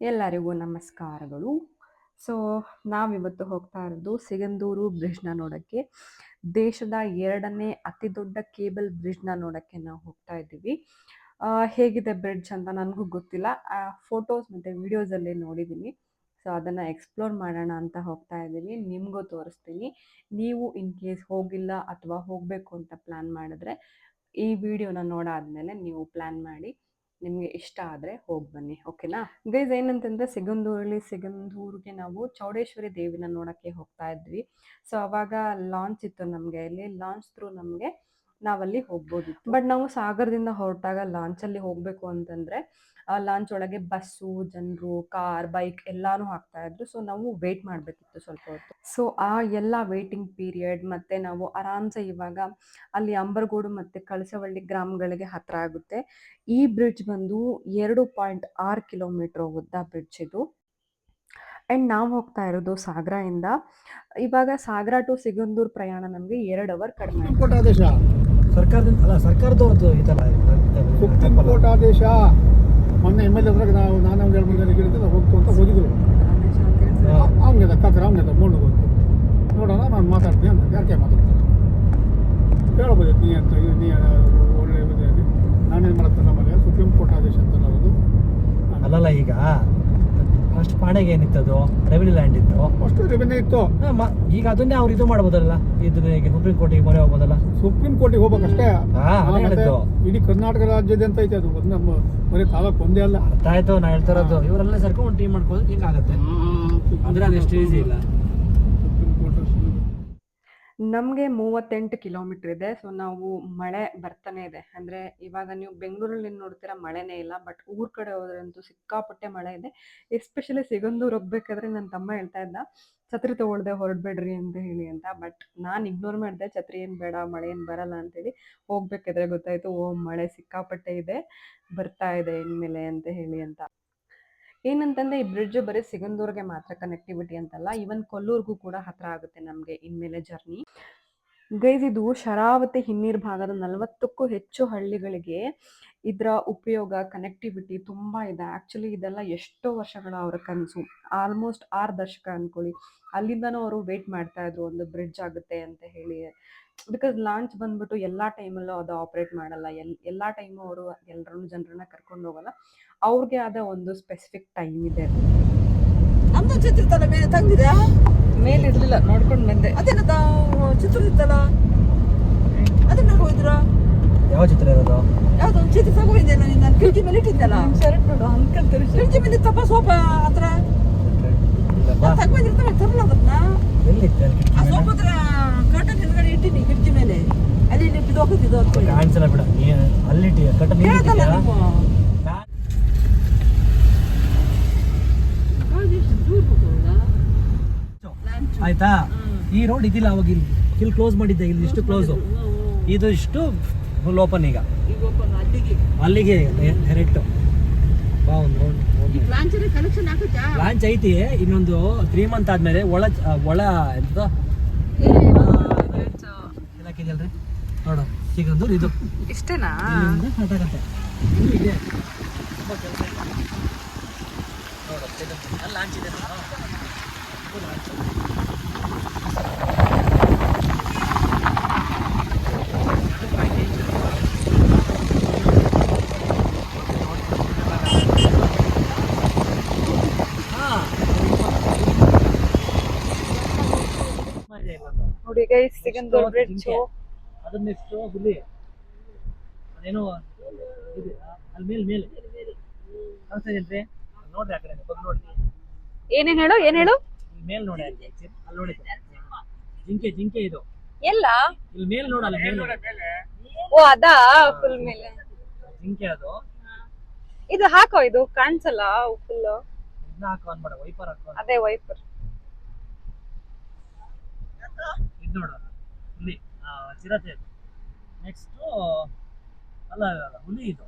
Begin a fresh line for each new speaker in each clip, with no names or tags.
ಎಲ್ಲರಿಗೂ ನಮಸ್ಕಾರಗಳು. ಸೊ, ನಾವಿವತ್ತು ಹೋಗ್ತಾ ಇರೋದು ಸಿಗಂದೂರು ಬ್ರಿಡ್ಜ್‌ನ ನೋಡಕ್ಕೆ. ದೇಶದ 2ನೇ ಅತಿ ದೊಡ್ಡ ಕೇಬಲ್ ಬ್ರಿಡ್ಜ್‌ನ ನೋಡಕ್ಕೆ ನಾವು ಹೋಗ್ತಾ ಇದ್ದೀವಿ. ಹೇಗಿದೆ ಬ್ರಿಡ್ಜ್ ಅಂತ ನನಗೂ ಗೊತ್ತಿಲ್ಲ. ಫೋಟೋಸ್ ಮತ್ತು ವಿಡಿಯೋಸಲ್ಲಿ ನೋಡಿದ್ದೀನಿ. ಸೊ, ಅದನ್ನು ಎಕ್ಸ್‌ಪ್ಲೋರ್ ಮಾಡೋಣ ಅಂತ ಹೋಗ್ತಾ ಇದ್ದೀನಿ. ನಿಮಗೂ ತೋರಿಸ್ತೀನಿ. ನೀವು ಇನ್ ಕೇಸ್ ಹೋಗಿಲ್ಲ ಅಥವಾ ಹೋಗಬೇಕು ಅಂತ ಪ್ಲ್ಯಾನ್ ಮಾಡಿದ್ರೆ, ಈ ವಿಡಿಯೋನ ನೋಡಾದ್ಮೇಲೆ ನೀವು ಪ್ಲ್ಯಾನ್ ಮಾಡಿ ನಿಮಗೆ ಇಷ್ಟ ಆದರೆ ಹೋಗಿ ಬನ್ನಿ. ಓಕೆನಾ ಗೈಸ್? ಏನಂತಂದರೆ ಸಿಗಂದೂರಿಗೆ ನಾವು ಚೌಡೇಶ್ವರಿ ದೇವಿನ ನೋಡೋಕ್ಕೆ ಹೋಗ್ತಾ ಇದ್ವಿ. ಸೊ ಅವಾಗ ಲಾಂಚ್ ಇತ್ತು ನಮಗೆ. ಇಲ್ಲಿ ಲಾಂಚ್ ಥ್ರೂ ನಮಗೆ ನಾವಲ್ಲಿ ಹೋಗ್ಬೋದಿತ್ತು. ಬಟ್ ನಾವು ಸಾಗರದಿಂದ ಹೊರಟಾಗ ಲಾಂಚಲ್ಲಿ ಹೋಗಬೇಕು ಅಂತಂದರೆ ಲಾಂಚ್ ಒಳಗೆ ಬಸ್ಸು, ಜನರು, ಕಾರ್, ಬೈಕ್ ಎಲ್ಲಾನು ಹಾಕ್ತಾ ಇದ್ರು. ಸೊ ನಾವು ವೇಟ್ ಮಾಡಬೇಕಿತ್ತು ಸ್ವಲ್ಪ ಹೊತ್ತು. ಸೊ ಆ ಎಲ್ಲ ವೇಟಿಂಗ್ ಪೀರಿಯಡ್ ಮತ್ತು ನಾವು ಆರಾಮ್ಸೆ ಇವಾಗ ಅಲ್ಲಿ ಅಂಬರಗೋಡು ಮತ್ತು ಕಳಸವಳ್ಳಿ ಗ್ರಾಮಗಳಿಗೆ ಹತ್ತಿರ ಆಗುತ್ತೆ. ಈ ಬ್ರಿಡ್ಜ್ ಬಂದು 2.6 ಕಿಲೋಮೀಟರ್ ಉದ್ದ ಬ್ರಿಡ್ಜ್ ಇದು. ಆ್ಯಂಡ್ ನಾವು ಹೋಗ್ತಾ ಇರೋದು ಸಾಗರದಿಂದ. ಇವಾಗ ಸಾಗರ ಟು ಸಿಗಂದೂರು ಪ್ರಯಾಣ ನಮಗೆ 2 ಅವರ್ ಕಡಿಮೆ.
ಕೋರ್ಟ್ ಆದೇಶ ಸರ್ಕಾರದಿಂದ ಅಲ್ಲ, ಸರ್ಕಾರದವ್ರದ್ದು ಇದಲ್ಲ, ಸುಪ್ರೀಂ ಕೋರ್ಟ್ ಆದೇಶ. ಮೊನ್ನೆ MLA ಹತ್ರ ನಾನು ಒಂದು 2-3 ಜನ ಕೇಳಿದ್ರೆ ಹೋಗ್ತು ಅಂತ ಹೋಗಿದ್ರು. ಅವ್ನಿಗೆ ಕಕ್ಕರ ಅವ್ನಿಗೆ ತಗೊಂಡು ಹೋಗ್ತು ನೋಡೋಣ, ನಾನು ಮಾತಾಡ್ತೀನಿ ಅಂತ. ಯಾಕೆ ಮಾತಾಡ್ತಾನೆ ಹೇಳ್ಬೋದು. ನೀ ಅಂತ ನೀ ಒಳ್ಳೆ ನಾನೇನು ಮಾಡುತ್ತೆ ನಮಗೆ ಸುಪ್ರೀಂ ಕೋರ್ಟ್ ಆದೇಶ ಅಂತ ಅನ್ನೋದು
ಅಲ್ಲಲ್ಲ. ಈಗ ಫಸ್ಟ್ ಪಾಣೆಗೆ ಏನಿತ್ತದು ರೆವಿನ್ಯೂ ಲ್ಯಾಂಡ್ ಇತ್ತು,
ಅಷ್ಟು ರೆವೆನ್ಯೂ ಇತ್ತು.
ಈಗ ಅದನ್ನೇ ಅವ್ರು ಇದು ಮಾಡ್ಬೋದಲ್ಲ, ಇದನ್ನ ಈಗ ಸುಪ್ರೀಂ ಕೋರ್ಟಿಗೆ ಮೊರೆ ಹೋಗ್ಬೋದಲ್ಲ.
ಸುಪ್ರೀಂ ಕೋರ್ಟಿಗೆ ಹೋಗ್ಬೇಕಷ್ಟೇ.
ಹೇಳಿದ್ದು
ಇಡೀ ಕರ್ನಾಟಕ ರಾಜ್ಯದ ಅಂತ ಐತೆ ಅದು. ಒಂದು ನಮ್ಮ ಬರೀ ತಾಲೂಕು ಒಂದೇ ಅಲ್ಲ.
ಅರ್ಥ ಆಯ್ತು. ನಾ ಹೇಳ್ತಾ ಇರೋದು ಇವರೆಲ್ಲ ಸರ್ಕೊಂಡು ಒಂದು ಟೀಮ್ ಮಾಡ್ಕೋದು ಹಿಂಗಾಗತ್ತೆ ಅಂದ್ರೆ ಅದು ಎಷ್ಟು ಈಸಿ ಇಲ್ಲ.
ಸುಪ್ರೀಂ ಕೋರ್ಟ್
ನಮಗೆ 38 ಕಿಲೋಮೀಟರ್ ಇದೆ. ಸೊ ನಾವು ಮಳೆ ಬರ್ತಾನೆ ಇದೆ. ಅಂದರೆ ಇವಾಗ ನೀವು ಬೆಂಗಳೂರಲ್ಲಿ ನೋಡ್ತೀರಾ ಮಳೆನೇ ಇಲ್ಲ, ಬಟ್ ಊರ ಕಡೆ ಹೋದ್ರಂತೂ ಸಿಕ್ಕಾಪಟ್ಟೆ ಮಳೆ ಇದೆ. ಎಸ್ಪೆಷಲಿ ಸಿಗಂದೂರು ಹೋಗ್ಬೇಕಾದ್ರೆ ನನ್ನ ತಮ್ಮ ಹೇಳ್ತಾ ಇದ್ದ, ಛತ್ರಿ ತೊಗೊಳ್ದೆ ಹೊರಡ್ಬೇಡ್ರಿ ಅಂತ ಹೇಳಿ ಅಂತ. ಬಟ್ ನಾನು ಇಗ್ನೋರ್ ಮಾಡಿದೆ, ಛತ್ರಿ ಏನು ಬೇಡ, ಮಳೆ ಏನು ಬರಲ್ಲ ಅಂತೇಳಿ. ಹೋಗ್ಬೇಕಾದ್ರೆ ಗೊತ್ತಾಯಿತು, ಓ ಮಳೆ ಸಿಕ್ಕಾಪಟ್ಟೆ ಇದೆ, ಬರ್ತಾ ಇದೆ ಇನ್ಮೇಲೆ ಅಂತ ಹೇಳಿ ಅಂತ. ಏನಂತಂದರೆ ಈ ಬ್ರಿಡ್ಜ್ ಬರೀ ಸಿಗಂದೂರಿಗೆ ಮಾತ್ರ ಕನೆಕ್ಟಿವಿಟಿ ಅಂತಲ್ಲ, ಈವನ್ ಕೊಲ್ಲೂರಿಗೂ ಕೂಡ ಹತ್ತಿರ ಆಗುತ್ತೆ ನಮಗೆ ಇನ್ಮೇಲೆ ಜರ್ನಿ. ಗೈಸ್, ಇದು ಶರಾವತಿ ಹಿನ್ನೀರು ಭಾಗದ 40ಕ್ಕೂ ಹೆಚ್ಚು ಹಳ್ಳಿಗಳಿಗೆ ಇದರ ಉಪಯೋಗ, ಕನೆಕ್ಟಿವಿಟಿ ತುಂಬ ಇದೆ. ಆ್ಯಕ್ಚುಲಿ ಇದೆಲ್ಲ ಎಷ್ಟೋ ವರ್ಷಗಳ ಅವರ ಕನಸು. ಆಲ್ಮೋಸ್ಟ್ 6 ದಶಕ ಅಂದ್ಕೊಳ್ಳಿ. ಅಲ್ಲಿಂದನೂ ಅವರು ವೇಟ್ ಮಾಡ್ತಾಯಿದ್ರು ಒಂದು ಬ್ರಿಡ್ಜ್ ಆಗುತ್ತೆ ಅಂತ ಹೇಳಿ. ಬಿಕಾಸ್ ಲಾಂಚ್ ಬಂದ್ಬಿಟ್ಟು ಎಲ್ಲ ಟೈಮಲ್ಲೂ ಅದು ಆಪ್ರೇಟ್ ಮಾಡಲ್ಲ. ಎಲ್ಲ ಟೈಮು ಅವರು ಎಲ್ಲರೂ ಜನರನ್ನ ಕರ್ಕೊಂಡು ಹೋಗಲ್ಲ. ಅವ್ರಿಗೆ ಆದ ಒಂದು ಸ್ಪೆಸಿಫಿಕ್ ಟೈಮ್ ಇದೆ.
ನಮ್ದು ಚಿತ್ರ ಇತ್ತಲ್ಲ ಮೇಲೆ ತಂದಿದೆ,
ಮೇಲಿರಲಿಲ್ಲ, ನೋಡ್ಕೊಂಡು ಬಂದೆ.
ಅದೇನ ಚಿತ್ರ ಇತ್ತಲ್ಲ, ಅದನ್ನ ಹೋಗಿದ್ರ?
ಯಾವ ಚಿತ್ರ ಇರೋದು?
ಯಾವ್ದು ಒಂದು ಚಿತ್ರ ತಗೋಯಿದ್ದೆ ನಾನು ಕಿಟಕಿ ಮೇಲೆ ಇಟ್ಟಿದ್ದಲ್ಲ.
ಶರ್ಟ್ ನೋಡು, ಅಂಕಲ್
ಕಿಟಕಿ ಮೇಲೆ ತಪ್ಪ ಸೋಫಾ ಹತ್ರ ತಗೊಂಡಿರ್ತಾವೆ, ತರಲ್ಲ ಅದನ್ನ. ಆ ಸೋಫಾ ಹತ್ರ ಕರ್ಟನ್ ಹಿಂದ್ಗಡೆ ಇಟ್ಟಿನಿ ಕಿಟಕಿ ಮೇಲೆ. ಅಲ್ಲಿ ಇಟ್ಟು ಹೋಗ್ತಿದ್ದು ಅಂತ
ಕಾಣಿಸಲ್ಲ ಬಿಡ, ಅಲ್ಲಿ ಕಟ್ಟನ್
ಹೇಳ್ತಲ್ಲ ನೀವು.
ಆಯ್ತಾ. ಈ ರೋಡ್ ಇದಿಲ್ಲ, ಅವಾಗ ಇಲ್ಲಿ ಕ್ಲೋಸ್ ಮಾಡಿದ್ದೆ, ಇಲ್ಲಿ ಇಷ್ಟು ಕ್ಲೋಸ್, ಇದು ಇಷ್ಟು ಫುಲ್ ಓಪನ್. ಈಗ ಅಲ್ಲಿಗೆ ಡೈರೆಕ್ಟ್ ಬಾ. ಒಂದು ಲಾಂಚ್ ಐತಿ, ಇನ್ನೊಂದು 3 ಮಂತ್ ಆದ್ಮೇಲೆ ಒಳ ಎಂತ ಇಲಾಖೆದಲ್ರಿ ನೋಡು. ಸಿಗಂದೂರು ಇದು
ಇಷ್ಟೇನಾ?
ಸ್ಟಾರ್ಟ್ ಆಗತ್ತೆ. ಇದೆ ತುಂಬ ಕೆಲಸ ಇದೆ ನೋಡು. ಸಿಗಂದೂರು ಲಾಂಚ್ ಇದೆ, ಲಾಂಚ್.
ನೋಡಿ ಗೈಸ್, ಸಿಗಂದೂರು ಬ್ರಿಡ್ಜ್.
ಅದನ್ನೆಷ್ಟು ಹುಲಿ ಅದೇನೋ ಇದೆ ಅಲ್ಲಿ ಮೇಲೆ ಕಾಣಿಸ್ತಾ ಇದೆ ನೋಡ್ರಿ. ಆ ಕಡೆ ಬಂದು ನೋಡಿ.
ಏನೇನು ಹೇಳು, ಏನು ಹೇಳು?
ಇಲ್ಲಿ ಮೇಲೆ ನೋಡಿ, ಅಲ್ಲಿ ನೋಡಿ ಜಿಂಕೆ ಇದು
ಎಲ್ಲ
ಇಲ್ಲಿ ಮೇಲೆ ನೋಡಲ್ಲ, ಮೇಲೆ
ಓ ಅದಾ ಫುಲ್ ಮೇಲೆ
ಜಿಂಕೆ ಅದು.
ಇದು ಹಾಕೋ, ಇದು ಕಾಣಿಸಲ್ಲ ಫುಲ್.
ಇದನ್ನ ಹಾಕೋ ಅನ್ಬೇಡ, ವೈಪರ್ ಹಾಕೋ.
ಅದೇ ವೈಪರ್.
ಇದು ನೋಡು, ಹುಲಿ, ಚಿರತೆ. ನೆಕ್ಸ್ಟ್ ಅಲ್ಲ ಹುಲಿ ಇದು.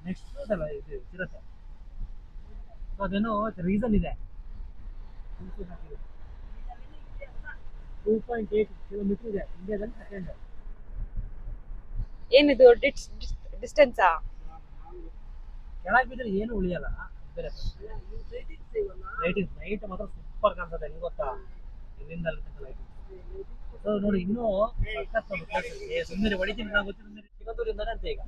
ನೆಕ್ಸ್ಟ್ ಅದಲ್ಲ, ಇದು ಚಿರತೆ. ಸೊ ಅದೇನೋ ರೀಸನ್ ಇದೆ. 2.8 ಕಿಲೋಮೀಟರ್ ಇದೆ, ಇಂಡಿಯಾದಲ್ಲಿ ಸೆಕೆಂಡ್.
ಏನಿದು ಡಿಸ್ಟೆನ್ಸಾ?
ಕೆಳಗೆ ಬಿದ್ದರೆ ಏನು ಉಳಿಯಲ್ಲ, ಬೇರೆ ಲೈಟಿಂಗ್ ನೈಟ್ ಮಾತ್ರ ಸೂಪರ್ ಕಾಣಿಸುತ್ತೆ. ಹೆಂಗ್ ಗೊತ್ತಾ, ಇಲ್ಲಿಂದ ಅಲ್ಲಿ ತನಕ ಲೈಟಿಂಗ್. ಸೊ ನೋಡಿ ಇನ್ನೂ ಸುಂದರಿ ಹೊಡಿತೀನಿ ನಾವು ಗೊತ್ತಿಲ್ಲ. ಸಿಗಂದೂರಿಂದಾನೆ ಅಂತ ಈಗ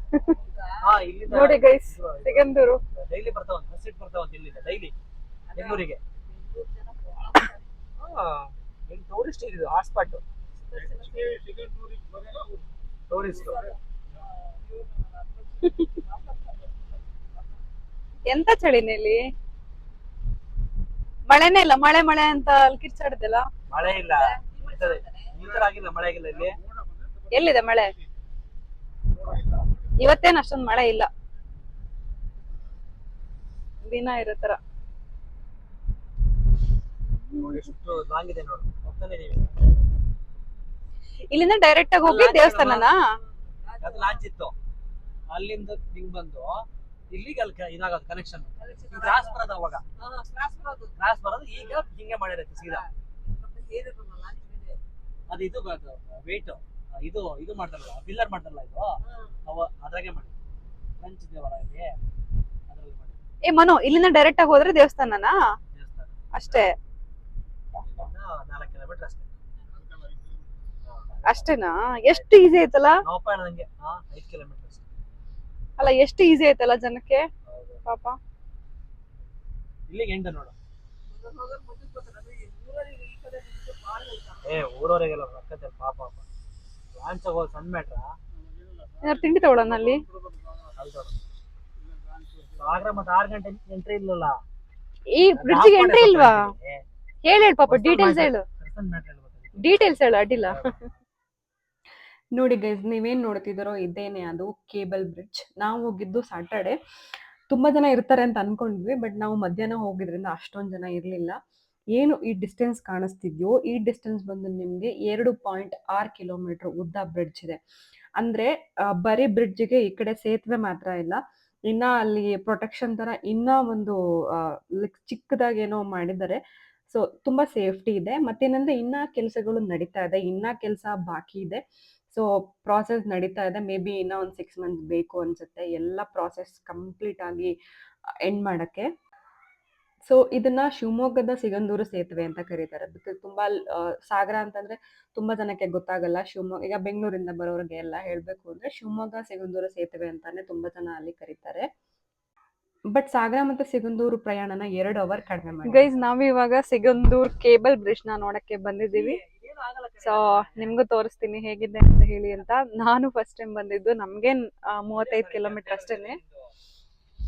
ಇಲ್ಲಿಂದ
ನೋಡಿ ಗೈಸ್, ಸಿಗಂದೂರು
ಡೈಲಿ ಬರ್ತಾವಂತ, ಬಸ್ ಇಟ್ಟು ಬರ್ತಾವಂತ ಇಲ್ಲಿಂದ ಡೈಲಿ ಬೆಂಗಳೂರಿಗೆ. ಟೂರಿಸ್ಟ್ ಇದು ಹಾಟ್ಸ್ಪಾಟ್, ಟೂರಿಸ್ಟ್.
ಎಂತ ಚಳಿನೇ ಇಲ್ಲಿ, ಮಳೆನೇ ಇಲ್ಲ. ಮಳೆ ಮಳೆ ಅಂತ ಅಲ್ಲಿ ಕಿರ್ಚಾಡ್ದಲ್ಲ.
ಮಳೆ ಇಲ್ಲ, ಈ ತರ ಆಗಿಲ್ಲ, ಮಳೆ ಆಗಿಲ್ಲ ಇಲ್ಲಿ.
ಎಲ್ಲಿದೆ ಮಳೆ? ಇವತ್ತೇನು ಅಷ್ಟೊಂದು ಮಳೆ ಇಲ್ಲ, ದಿನ ಇರೋ ತರ.
ಎಷ್ಟು ಲಾಂಗ್ ಇದೆ ನೋಡು, ಹೋಗ್ತಾನೆ ಇದೀವಿ.
ಇಲ್ಲಿಂದ ಡೈರೆಕ್ಟ್ ಆಗಿ ಹೋಗಿ ದೇವಸ್ಥಾನನಾ?
ಅದು ಲಾಂಚ್ ಇತ್ತು, ಅಲ್ಲಿಂದ ಹಿಂಗ್ ಬಂದು ಇಲ್ಲಿಗೆ ಅಲ್ಲಿ ಇದಾಗೋದು ಕನೆಕ್ಷನ್. ಕ್ರಾಸ್ ಬರೋದು ಅವಾಗ, ಕ್ರಾಸ್ ಬರೋದು ಈಗ ಹಿಂಗೆ ಮಾಡಿರುತ್ತೆ ಸೀದಾ. ಅದು ಇದು ವೇಟ್ ಇದು ಇದು ಮಾಡ್ತಾರಲ್ಲ, ಪಿಲ್ಲರ್ ಮಾಡ್ತಾರಲ್ಲ, ಇದು ಅದ್ರಾಗೆ ಮಾಡಿ ಲಂಚ್ ದೇವರ ಇಲ್ಲಿ ಅದ್ರಲ್ಲಿ ಮಾಡಿ.
ಏ ಮನು, ಇಲ್ಲಿಂದ ಡೈರೆಕ್ಟ್ ಆಗಿ ಹೋದ್ರೆ ದೇವಸ್ಥಾನನಾ?
ದೇವಸ್ಥಾನ
ಅಷ್ಟೇ?
4 ಕಿಲೋಮೀಟರ್ ಅಷ್ಟೇ.
ಅಷ್ಟೇನಾ? ಎಷ್ಟು ಈಸಿ ಐತಲ್ಲ.
ನೋಪಾಣ ನಂಗೆ 5 ಕಿಲೋಮೀಟರ್ ಅಷ್ಟೇ.
ಅಲ್ಲ, ಎಷ್ಟು ಈಸಿ ಐತಲ್ಲ ಜನಕ್ಕೆ ಪಾಪ.
ಇಲ್ಲಿಗೆ ಎಂಟು ನೋಡು. ಊರವರೆಗೆಲ್ಲ ರೊಕ್ಕದ ಪಾಪ ಲಾಂಚ್ ಆಗೋದು ಸಣ್ಣ ಮ್ಯಾಟ್ರ.
ಏನಾದ್ರು ತಿಂಡಿ ತಗೊಳ್ಳೋಣ ಅಲ್ಲಿ?
ಸಾಗರ ಮತ್ತೆ 6 ಗಂಟೆ ಎಂಟ್ರಿ ಇಲ್ಲಲ್ಲ.
ಈ ಬ್ರಿಡ್ಜಿಗೆ ಎಂಟ್ರಿ ಇಲ್ವಾ? ಹೇಳಿ ಪಾಪ, ಡೀಟೇಲ್ಸ್ ಹೇಳು, ಡೀಟೇಲ್ಸ್ ಹೇಳು, ಅಡ್ಡಿಲ್ಲ. ನೋಡಿ ಗೈಸ್, ನೀವೇನ್ ನೋಡ್ತಿದ್ದೀರೋ ಇದೇನೆ ಅದು ಕೇಬಲ್ ಬ್ರಿಡ್ಜ್. ನಾವು ಹೋಗಿದ್ದು ಸ್ಯಾಟರ್ಡೆ. ತುಂಬಾ ಜನ ಇರ್ತಾರೆ ಅಂತ ಅನ್ಕೊಂಡ್ವಿ, ಬಟ್ ನಾವು ಮಧ್ಯಾಹ್ನ ಹೋಗಿದ್ರಿಂದ ಅಷ್ಟೊಂದು ಜನ ಇರ್ಲಿಲ್ಲ. ಏನು ಈ ಡಿಸ್ಟೆನ್ಸ್ ಕಾಣಿಸ್ತಿದ್ಯೋ, ಈ ಡಿಸ್ಟೆನ್ಸ್ ಬಂದು ನಿಮ್ಗೆ 2.6 ಕಿಲೋಮೀಟರ್ ಉದ್ದ ಬ್ರಿಡ್ಜ್ ಇದೆ. ಅಂದ್ರೆ ಬರೀ ಬ್ರಿಡ್ಜ್ಗೆ ಈ ಕಡೆ ಸೇತುವೆ ಮಾತ್ರ ಇಲ್ಲ, ಇನ್ನ ಅಲ್ಲಿ ಪ್ರೊಟೆಕ್ಷನ್ ತರ ಇನ್ನ ಒಂದು ಚಿಕ್ಕದಾಗಿ ಏನೋ ಮಾಡಿದ್ದಾರೆ. ಸೊ ತುಂಬಾ ಸೇಫ್ಟಿ ಇದೆ. ಮತ್ತೇನಂದ್ರೆ ಇನ್ನ ಕೆಲಸಗಳು ನಡೀತಾ ಇದೆ, ಇನ್ನ ಕೆಲಸ ಬಾಕಿ ಇದೆ. ಸೊ ಪ್ರಾಸೆಸ್ ನಡೀತಾ ಇದೆ. ಮೇ ಬಿ ಇನ್ನ ಒಂದು 6 ಮಂತ್ಸ್ ಬೇಕು ಅನ್ಸುತ್ತೆ ಎಲ್ಲ ಪ್ರಾಸೆಸ್ ಕಂಪ್ಲೀಟ್ ಆಗಿ ಎಂಡ್ ಮಾಡಕ್ಕೆ. ಸೊ ಇದನ್ನ ಶಿವಮೊಗ್ಗದ ಸಿಗಂದೂರು ಸೇತುವೆ ಅಂತ ಕರೀತಾರೆ. ಬಿಕಾಸ್ ತುಂಬಾ ಸಾಗರ ಅಂತಂದ್ರೆ ತುಂಬಾ ಜನಕ್ಕೆ ಗೊತ್ತಾಗಲ್ಲ. ಶಿವಮೊಗ್ಗ, ಈಗ ಬೆಂಗಳೂರಿಂದ ಬರೋರಿಗೆ ಎಲ್ಲ ಹೇಳ್ಬೇಕು ಅಂದ್ರೆ ಶಿವಮೊಗ್ಗ ಸಿಗಂದೂರು ಸೇತುವೆ ಅಂತಾನೆ ತುಂಬಾ ಜನ ಅಲ್ಲಿ ಕರೀತಾರೆ. ಬಟ್ ಸಾಗರ ಮತ್ತೆ ಸಿಗಂದೂರು ಪ್ರಯಾಣನ 2 ಅವರ್ ಕಡಿಮೆ ಮಾಡಿ. ಗೈಸ್, ನಾವು ಇವಾಗ ಸಿಗಂದೂರ್ ಕೇಬಲ್ ಬ್ರಿಡ್ಜ್ ನ ನೋಡಕ್ಕೆ ಬಂದಿದ್ದೀವಿ. ಸೊ ನಿಮ್ಗೂ ತೋರಿಸ್ತೀನಿ ಹೇಗಿದೆ ಅಂತ ಹೇಳಿ ಅಂತ. ನಾನು ಫಸ್ಟ್ ಟೈಮ್ ಬಂದಿದ್ದು, ನಮ್ಗೆ 35 ಕಿಲೋಮೀಟರ್ ಅಷ್ಟೇನೆ.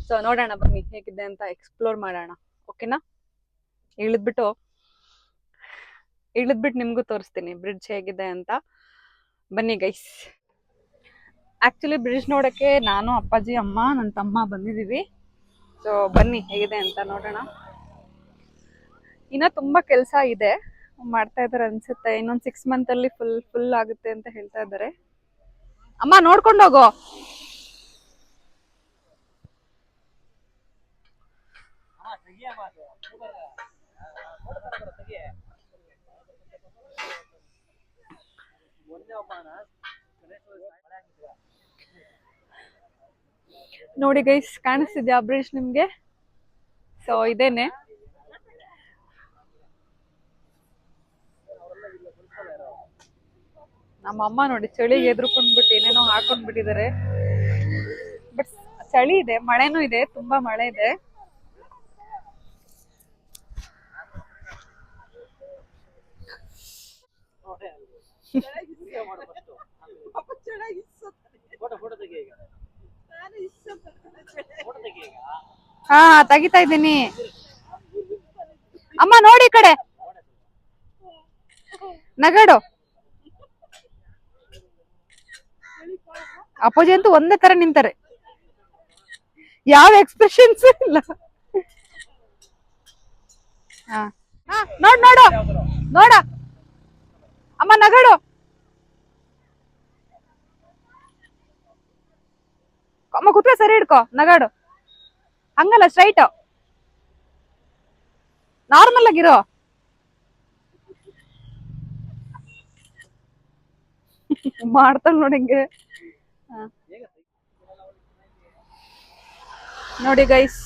ಸೊ ನೋಡೋಣ ಬನ್ನಿ ಹೇಗಿದೆ ಅಂತ ಎಕ್ಸ್ಪ್ಲೋರ್ ಮಾಡೋಣ. ಓಕೆನಾ? ಇಳಿದ್ಬಿಟ್ಟು ನಿಮ್ಗೂ ತೋರಿಸ್ತೀನಿ ಬ್ರಿಡ್ಜ್ ಹೇಗಿದೆ ಅಂತ. ಬನ್ನಿ ಗೈಸ್. ಆಕ್ಚುಲಿ ಬ್ರಿಡ್ಜ್ ನೋಡಕ್ಕೆ ನಾನು, ಅಪ್ಪಾಜಿ, ಅಮ್ಮ, ನನ್ನ ತಮ್ಮ ಬಂದಿದ್ದೀವಿ. ಸೊ ಬನ್ನಿ ಹೇಗಿದೆ ಅಂತ ನೋಡೋಣ. ಇನ್ನ ತುಂಬಾ ಕೆಲಸ ಇದೆ, ಮಾಡ್ತಾ ಇದಾರೆ ಅನ್ಸುತ್ತೆ. ಇನ್ನೊಂದು 6 ಮಂತ್ ಅಲ್ಲಿ ಫುಲ್ ಆಗುತ್ತೆ ಅಂತ ಹೇಳ್ತಾ ಇದ್ದಾರೆ. ಅಮ್ಮ ನೋಡ್ಕೊಂಡು ಹೋಗೋ. ನೋಡಿ ಗೈಸ್, ಕಾಣಿಸ್ತಿದ್ಯಾ ಬ್ರಿಡ್ಜ್ ನಿಮ್ಗೆ? ಸೊ ಇದೇನೆ. ನಮ್ಮ ಅಮ್ಮ ನೋಡಿ ಚಳಿಗೆ ಎದ್ರುಕೊಂಡ್ಬಿಟ್ಟು ಏನೇನೋ ಹಾಕೊಂಡ್ಬಿಟ್ಟಿದ್ದಾರೆ. ಬಟ್ ಚಳಿ ಇದೆ, ಮಳೆನೂ ಇದೆ, ತುಂಬಾ ಮಳೆ ಇದೆ. ಹಾ, ತೆಗಿತಾ ಇದ್ದೀನಿ. ಅಮ್ಮ ನೋಡಿ ಈ ಕಡೆ, ನಗಾಡು. ಅಪ್ಪಾಜಿ ಅಂತೂ ಒಂದೇ ತರ ನಿಂತಾರೆ, ಯಾವ ಎಕ್ಸ್ಪ್ರೆಷನ್ಸ್ ಇಲ್ಲ. ನೋಡ್ ನೋಡು ನೋಡ ಅಮ್ಮ, ನಗಾಡು. ಅಮ್ಮ ಕೂತ್ರೆ ಸರಿ ಹಿಡ್ಕೊ, ನಗಾಡು. ಹಂಗಲ್ಲ, ಸ್ಟ್ರೈಟ್ ನಾರ್ಮಲ್ ಆಗಿರೋ. ಮಾಡ್ತಾಳ ನೋಡಿ ಹಿಂಗೆ. ನೋಡಿ ಗೈಸ್,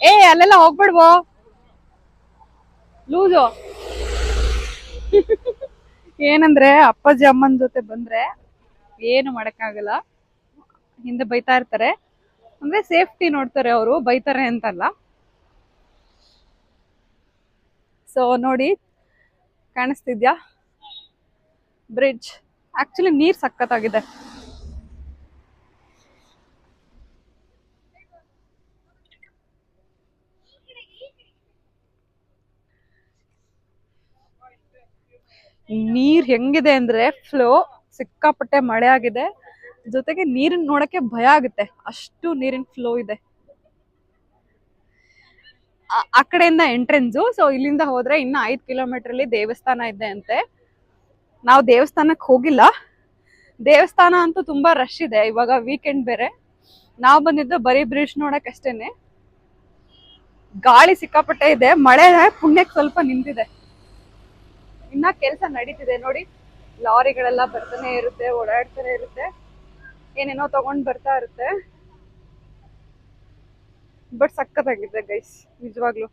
ಏ ಅಲ್ಲೆಲ್ಲ ಹೋಗ್ಬಿಡ್ವೋ ಲೂಸು. ಏನಂದ್ರೆ ಅಪ್ಪಾಜಿ ಅಮ್ಮನ ಜೊತೆ ಬಂದ್ರೆ ಏನು ಮಾಡಕ್ಕಾಗಲ್ಲ, ಹಿಂದೆ ಬೈತಾ ಇರ್ತಾರೆ. ಅಂದ್ರೆ ಸೇಫ್ಟಿ ನೋಡ್ತಾರೆ ಅವರು, ಬೈತಾರೆ ಅಂತಲ್ಲ. ಸೊ ನೋಡಿ, ಕಾಣಿಸ್ತಿದ್ಯಾ ಬ್ರಿಡ್ಜ್? ಆಕ್ಚುಲಿ ನೀರ್ ಸಖತ್ತಾಗಿದೆ. ನೀರ್ ಹೆಂಗಿದೆ ಅಂದ್ರೆ ಫ್ಲೋ, ಸಿಕ್ಕಾಪಟ್ಟೆ ಮಳೆ ಆಗಿದೆ, ಜೊತೆಗೆ ನೀರಿನ ನೋಡಕ್ಕೆ ಭಯ ಆಗುತ್ತೆ, ಅಷ್ಟು ನೀರಿನ ಫ್ಲೋ ಇದೆ. ಆ ಕಡೆಯಿಂದ ಎಂಟ್ರೆನ್ಸು. ಸೊ ಇಲ್ಲಿಂದ ಹೋದ್ರೆ ಇನ್ನ 5 ಕಿಲೋಮೀಟರ್ ಅಲ್ಲಿ ದೇವಸ್ಥಾನ ಇದೆ ಅಂತೆ. ನಾವು ದೇವಸ್ಥಾನಕ್ಕೆ ಹೋಗಿಲ್ಲ. ದೇವಸ್ಥಾನ ಅಂತೂ ತುಂಬಾ ರಶ್ ಇದೆ, ಇವಾಗ ವೀಕೆಂಡ್ ಬೇರೆ. ನಾವು ಬಂದಿದ್ದು ಬರೀ ಬ್ರಿಡ್ಜ್ ನೋಡಕ್ ಅಷ್ಟೇನೆ. ಗಾಳಿ ಸಿಕ್ಕಾಪಟ್ಟೆ ಇದೆ, ಮಳೆ ಪುಣ್ಯಕ್ಕೆ ಸ್ವಲ್ಪ ನಿಂತಿದೆ. ಇನ್ನ ಕೆಲಸ ನಡೀತಿದೆ ನೋಡಿ, ಲಾರಿಗಳೆಲ್ಲ ಬರ್ತಾನೆ ಇರುತ್ತೆ, ಓಡಾಡ್ತಾನೆ ಇರುತ್ತೆ, ಏನೇನೋ ತಗೊಂಡ್ ಬರ್ತಾ ಇರುತ್ತೆ. ಬಟ್ ಸಕ್ಕತ್ತಾಗಿದೆ ಗೈಸ್, ನಿಜವಾಗ್ಲು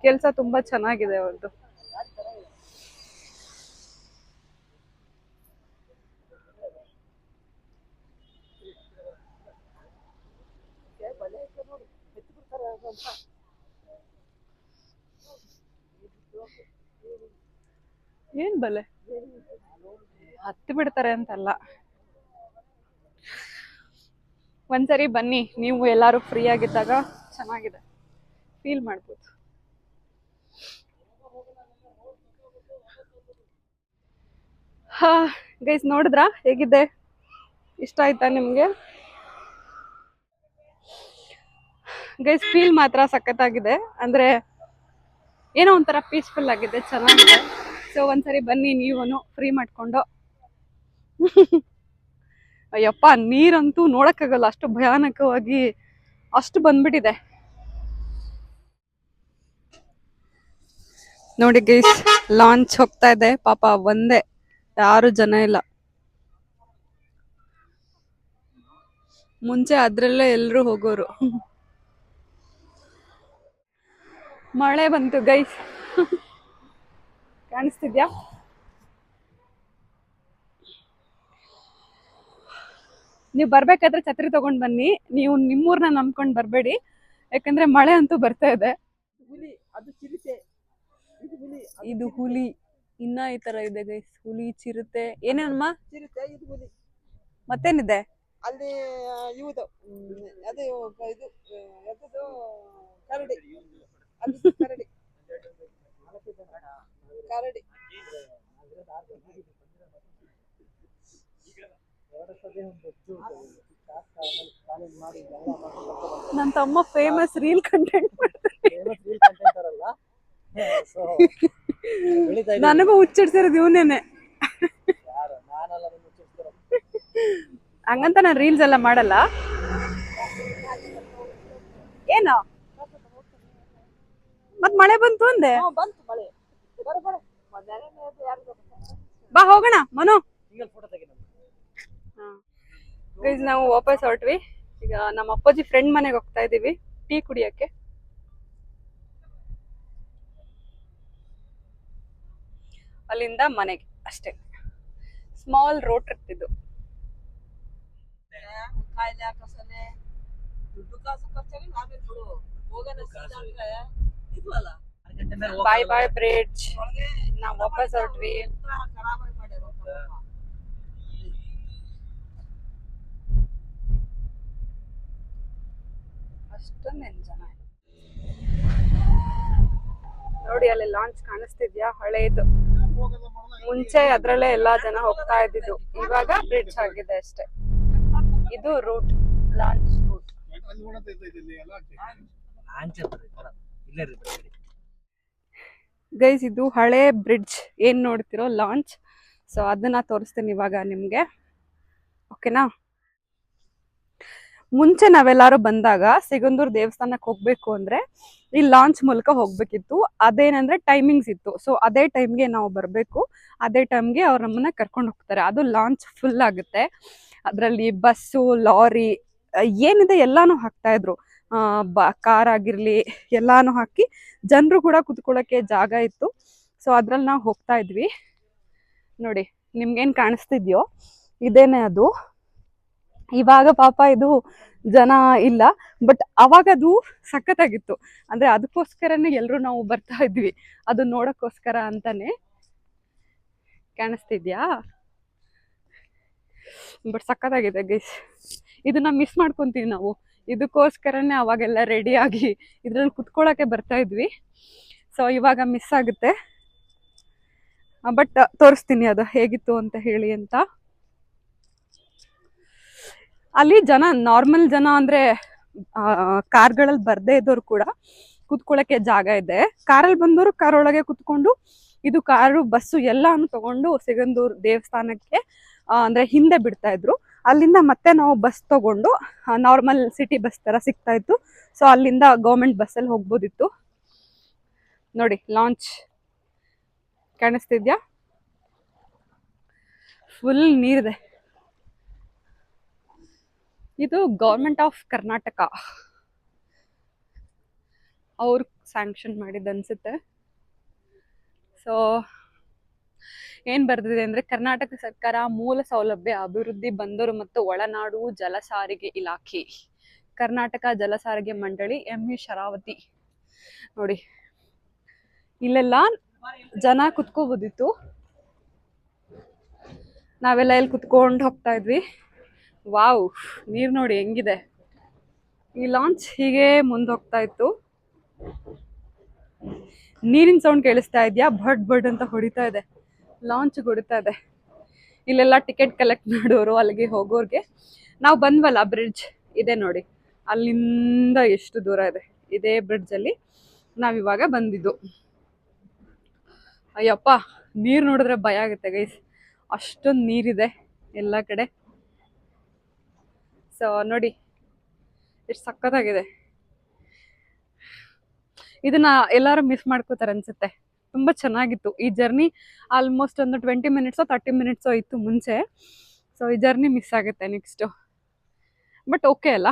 ಕೆಲಸ ತುಂಬಾ ಚೆನ್ನಾಗಿದೆ ಅವ್ರದ್ದು. ಏನ್ ಬಲೆ ಹತ್ತಿ ಬಿಡ್ತಾರೆ ಅಂತಲ್ಲ. ಒಂದ್ಸರಿ ಬನ್ನಿ ನೀವು ಎಲ್ಲಾರು ಫ್ರೀ ಆಗಿದ್ದಾಗ, ಚೆನ್ನಾಗಿದೆ, ಫೀಲ್ ಮಾಡ್ಬೋದು. ಹಾ ಗೈಸ್, ನೋಡಿದ್ರಾ ಹೇಗಿದೆ? ಇಷ್ಟ ಆಯ್ತಾ ನಿಮ್ಗೆ? ಗೈಸ್ ಫೀಲ್ ಮಾತ್ರ ಸಖತ್ತಾಗಿದೆ, ಅಂದ್ರೆ ಏನೋ ಒಂಥರ ಪೀಸ್ಫುಲ್ ಆಗಿದೆ, ಚೆನ್ನಾಗಿದೆ. ಸೊ ಒಂದ್ಸರಿ ಬನ್ನಿ ನೀವನು ಫ್ರೀ ಮಾಡ್ಕೊಂಡು. ಅಯ್ಯಪ್ಪ, ನೀರಂತೂ ನೋಡಕ್ಕಾಗಲ್ಲ, ಅಷ್ಟು ಭಯಾನಕವಾಗಿ ಅಷ್ಟು ಬಂದ್ಬಿಟ್ಟಿದೆ ನೋಡಿ ಗೈಸ್. ಲಾಂಚ್ ಹೋಗ್ತಾ ಇದೆ, ಪಾಪ ಒಂದೇ, ಯಾರು ಜನ ಇಲ್ಲ. ಮುಂಚೆ ಅದ್ರಲ್ಲೇ ಎಲ್ರು ಹೋಗೋರು. ಮಳೆ ಬಂತು ಗೈಸ್, ಕಾಣಿಸ್ತಿದ್ಯಾ? ನೀವು ಬರ್ಬೇಕಾದ್ರೆ ಛತ್ರಿ ತಗೊಂಡ್ ಬನ್ನಿ. ನೀವು ನಿಮ್ಮೂರ್ನ ನಂಬ್ಕೊಂಡ್ ಬರ್ಬೇಡಿ, ಯಾಕಂದ್ರೆ ಮಳೆ ಅಂತೂ ಬರ್ತಾ ಇದೆ.
ಹುಲಿ, ಅದು ಚಿರತೆ, ಇದು ಹುಲಿ,
ಇದು ಹುಲಿ, ಇನ್ನ ಈ ತರ ಇದೆ ಗೈಸ್, ಹುಲಿ, ಚಿರತೆ, ಏನೇನಮ್ಮ?
ಚಿರತೆ, ಇದು ಹುಲಿ.
ಮತ್ತೇನಿದೆ
ಅಲ್ಲಿ? ಇವುದು ಅದು ಇದು ಎಂತದು, ಕರಡಿ, ಅದು ಕರಡಿ, ಕರಡಿ.
ನನ್ನ ತಮ್ಮ ಫೇಮಸ್ ರೀಲ್ ಕಂಟೆಂಟ್ ನನಗೂ ಹುಚ್ಚಿಡ್ಸಿರೋದು ಇವನೇನೆ. ಹಂಗಂತ ನಾನು ರೀಲ್ಸ್ ಎಲ್ಲ ಮಾಡಲ್ಲ. ಏನು ಮತ್ ಮಳೆ ಬಂತು ಅಂದೆ?
ಬಂತು ಮಳೆ,
ಬಾ ಹೋಗೋಣ ಮನು. ಗೈಸ್ ನಾವು ವಾಪಸ್ ಹೊರಟ್ವಿ. ಈಗ ನಮ್ಮ ಅಪ್ಪಾಜಿ ಫ್ರೆಂಡ್ ಮನೆಗೆ ಹೋಗ್ತಾ ಇದೀವಿ ಟೀ ಕುಡಿಯಕ್ಕೆ. ಅಲ್ಲಿಂದ ಮನೆಗೆ ಅಷ್ಟೇ, ಸ್ಮಾಲ್ ರೋಡ್ ಟ್ರಿಪ್ ಇದು.
ಕಾಯಿಲೆ ಹಾಕಸನೆ ದುಡ್ಡು ಕಾಸು ಖರ್ಚಾಗಿ ನಾವೇನ್ ಬಿಡು, ಹೋಗೋಣ ಸೀದಾ ಅಂದ್ರೆ ಇದ್ವಲ್ಲ.
ಬಾಯ್ ಬಾಯ್ ಬ್ರಿಡ್ಜ್, ನಾವು ವಾಪಸ್ ಹೊರಟ್ವಿ.
ಖರಾಬಾಗಿ ಮಾಡ್ಯಾರ.
ಅಷ್ಟೊಂದೇನು ಜನ ನೋಡಿ, ಅಲ್ಲಿ ಲಾಂಚ್ ಕಾಣಿಸ್ತಿದ್ಯಾ? ಹಳೇದು, ಮುಂಚೆ ಅದ್ರಲ್ಲೇ ಎಲ್ಲಾ ಜನ ಹೋಗ್ತಾ ಇದ್ದಿದ್ದು, ಇವಾಗ ಬ್ರಿಡ್ಜ್ ಆಗಿದೆ ಅಷ್ಟೇ. ಇದು ರೂಟ್, ಲಾಂಚ್ ರೂಟ್. ಗೈಸ್ ಇದು ಹಳೆ ಬ್ರಿಡ್ಜ್, ಏನ್ ನೋಡ್ತಿರೋ ಲಾಂಚ್. ಸೊ ಅದನ್ನ ತೋರಿಸ್ತೀನಿ ಇವಾಗ ನಿಮ್ಗೆ, ಓಕೆನಾ? ಮುಂಚೆ ನಾವೆಲ್ಲಾರು ಬಂದಾಗ ಸಿಗಂದೂರ್ ದೇವಸ್ಥಾನಕ್ಕೆ ಹೋಗ್ಬೇಕು ಅಂದ್ರೆ ಈ ಲಾಂಚ್ ಮೂಲಕ ಹೋಗ್ಬೇಕಿತ್ತು. ಅದೇನಂದ್ರೆ ಟೈಮಿಂಗ್ಸ್ ಇತ್ತು. ಸೊ ಅದೇ ಟೈಮ್ಗೆ ನಾವು ಬರಬೇಕು, ಅದೇ ಟೈಮ್ಗೆ ಅವ್ರು ನಮ್ಮನ್ನ ಕರ್ಕೊಂಡು ಹೋಗ್ತಾರೆ. ಅದು ಲಾಂಚ್ ಫುಲ್ ಆಗುತ್ತೆ, ಅದರಲ್ಲಿ ಬಸ್ಸು, ಲಾರಿ, ಏನಿದೆ ಎಲ್ಲಾನು ಹಾಕ್ತಾ ಇದ್ರು. ಕಾರ್ ಆಗಿರಲಿ ಎಲ್ಲಾನು ಹಾಕಿ ಜನರು ಕೂಡ ಕುತ್ಕೊಳ್ಳೋಕ್ಕೆ ಜಾಗ ಇತ್ತು. ಸೊ ಅದ್ರಲ್ಲಿ ನಾವು ಹೋಗ್ತಾ ಇದ್ವಿ. ನೋಡಿ ನಿಮ್ಗೇನು ಕಾಣಿಸ್ತಿದ್ಯೋ ಇದೇನೆ ಅದು. ಇವಾಗ ಪಾಪ ಇದು ಜನ ಇಲ್ಲ, ಬಟ್ ಅವಾಗ ಅದು ಸಖತ್ತಾಗಿತ್ತು. ಅಂದ್ರೆ ಅದಕ್ಕೋಸ್ಕರನೇ ಎಲ್ಲರೂ ನಾವು ಬರ್ತಾ ಇದ್ವಿ, ಅದು ನೋಡೋಕ್ಕೋಸ್ಕರ ಅಂತಾನೆ. ಕಾಣಿಸ್ತಿದ್ಯಾ? ಬಟ್ ಸಖತ್ತಾಗಿದೆ ಗೈಸ್. ಇದನ್ನ ಮಿಸ್ ಮಾಡ್ಕೊಂತೀವಿ ನಾವು. ಇದಕ್ಕೋಸ್ಕರನೇ ಅವಾಗೆಲ್ಲ ರೆಡಿಯಾಗಿ ಇದ್ರಲ್ಲಿ ಕುತ್ಕೊಳ್ಳೋಕೆ ಬರ್ತಾ ಇದ್ವಿ. ಸೊ ಇವಾಗ ಮಿಸ್ ಆಗುತ್ತೆ. ಬಟ್ ತೋರಿಸ್ತೀನಿ ಅದು ಹೇಗಿತ್ತು ಅಂತ ಹೇಳಿ ಅಂತ. ಅಲ್ಲಿ ಜನ, ನಾರ್ಮಲ್ ಜನ ಅಂದ್ರೆ ಕಾರ್ಗಳಲ್ಲಿ ಬರ್ದೇ ಇದ್ದವ್ರು ಕೂಡ ಕುತ್ಕೊಳ್ಳೋಕೆ ಜಾಗ ಇದೆ. ಕಾರಲ್ಲಿ ಬಂದವರು ಕಾರ್ ಒಳಗೆ ಕುತ್ಕೊಂಡು, ಇದು ಕಾರು ಬಸ್ಸು ಎಲ್ಲಾನು ತಗೊಂಡು ಸಿಗಂದೂರು ದೇವಸ್ಥಾನಕ್ಕೆ ಅಂದ್ರೆ ಹಿಂದೆ ಬಿಡ್ತಾ ಇದ್ರು. ಅಲ್ಲಿಂದ ಮತ್ತೆ ನಾವು ಬಸ್ ತಗೊಂಡು ನಾರ್ಮಲ್ ಸಿಟಿ ಬಸ್ ತರ ಸಿಗ್ತಾ ಇತ್ತು. ಸೊ ಅಲ್ಲಿಂದ ಗೌರ್ಮೆಂಟ್ ಬಸ್ಸಲ್ಲಿ ಹೋಗ್ಬೋದಿತ್ತು. ನೋಡಿ ಲಾಂಚ್ ಕಾಣಿಸ್ತಿದ್ಯಾ? ಫುಲ್ ನೀರಿದೆ. ಇದು ಗೌರ್ಮೆಂಟ್ ಆಫ್ ಕರ್ನಾಟಕ ಅವ್ರು ಸ್ಯಾಂಕ್ಷನ್ ಮಾಡಿದ್ದು ಅನ್ಸುತ್ತೆ. ಸೊ ಏನ್ ಬರ್ದಿದೆ ಅಂದ್ರೆ, ಕರ್ನಾಟಕ ಸರ್ಕಾರ ಮೂಲ ಸೌಲಭ್ಯ ಅಭಿವೃದ್ಧಿ ಬಂದರು ಮತ್ತು ಒಳನಾಡು ಜಲ ಸಾರಿಗೆ ಇಲಾಖೆ, ಕರ್ನಾಟಕ ಜಲ ಸಾರಿಗೆ ಮಂಡಳಿ, MU ಶರಾವತಿ. ನೋಡಿ ಇಲ್ಲೆಲ್ಲ ಜನ ಕುತ್ಕೋಬೋದಿತ್ತು. ನಾವೆಲ್ಲ ಇಲ್ಲಿ ಕುತ್ಕೊಂಡು ಹೋಗ್ತಾ ಇದ್ವಿ. ವಾವ್, ನೀರ್ ನೋಡಿ ಹೆಂಗಿದೆ. ಈ ಲಾಂಚ್ ಹೀಗೆ ಮುಂದೆ ಹೋಗ್ತಾ ಇತ್ತು. ನೀರಿನ ಸೌಂಡ್ ಕೇಳಿಸ್ತಾ ಇದೆಯಾ? ಬಡ್ ಬಡ್ ಅಂತ ಹೊಡಿತಾ ಇದೆ, ಲಾಂಚ್ ಹೊಡಿತಾ ಇದೆ. ಇಲ್ಲೆಲ್ಲ ಟಿಕೆಟ್ ಕಲೆಕ್ಟ್ ಮಾಡೋರು, ಅಲ್ಲಿಗೆ ಹೋಗೋರ್ಗೆ. ನಾವು ಬಂದ್ವಲ್ಲ ಬ್ರಿಡ್ಜ್ ಇದೆ ನೋಡಿ, ಅಲ್ಲಿಂದ ಎಷ್ಟು ದೂರ ಇದೆ. ಇದೇ ಬ್ರಿಡ್ಜ್ ಅಲ್ಲಿ ನಾವಿವಾಗ ಬಂದಿದ್ದು. ಅಯ್ಯಪ್ಪ, ನೀರು ನೋಡಿದ್ರೆ ಭಯ ಆಗುತ್ತೆ ಗೈಸ್, ಅಷ್ಟೊಂದು ನೀರಿದೆ ಎಲ್ಲ ಕಡೆ. ಸೊ ನೋಡಿ ಎಷ್ಟು ಸಖತ್ತಾಗಿದೆ. ಇದನ್ನ ಎಲ್ಲರೂ ಮಿಸ್ ಮಾಡ್ಕೋತಾರೆ ಅನ್ಸುತ್ತೆ. ತುಂಬಾ ಚೆನ್ನಾಗಿತ್ತು ಈ ಜರ್ನಿ. ಆಲ್ಮೋಸ್ಟ್ ಒಂದು 20 ಮಿನಿಟ್ಸೋ 30 ಮಿನಿಟ್ಸೋ ಇತ್ತು ಮುಂಚೆ. ಸೊ ಈ ಜರ್ನಿ ಮಿಸ್ ಆಗುತ್ತೆ ನೆಕ್ಸ್ಟ್. ಬಟ್ ಓಕೆ ಅಲ್ಲ,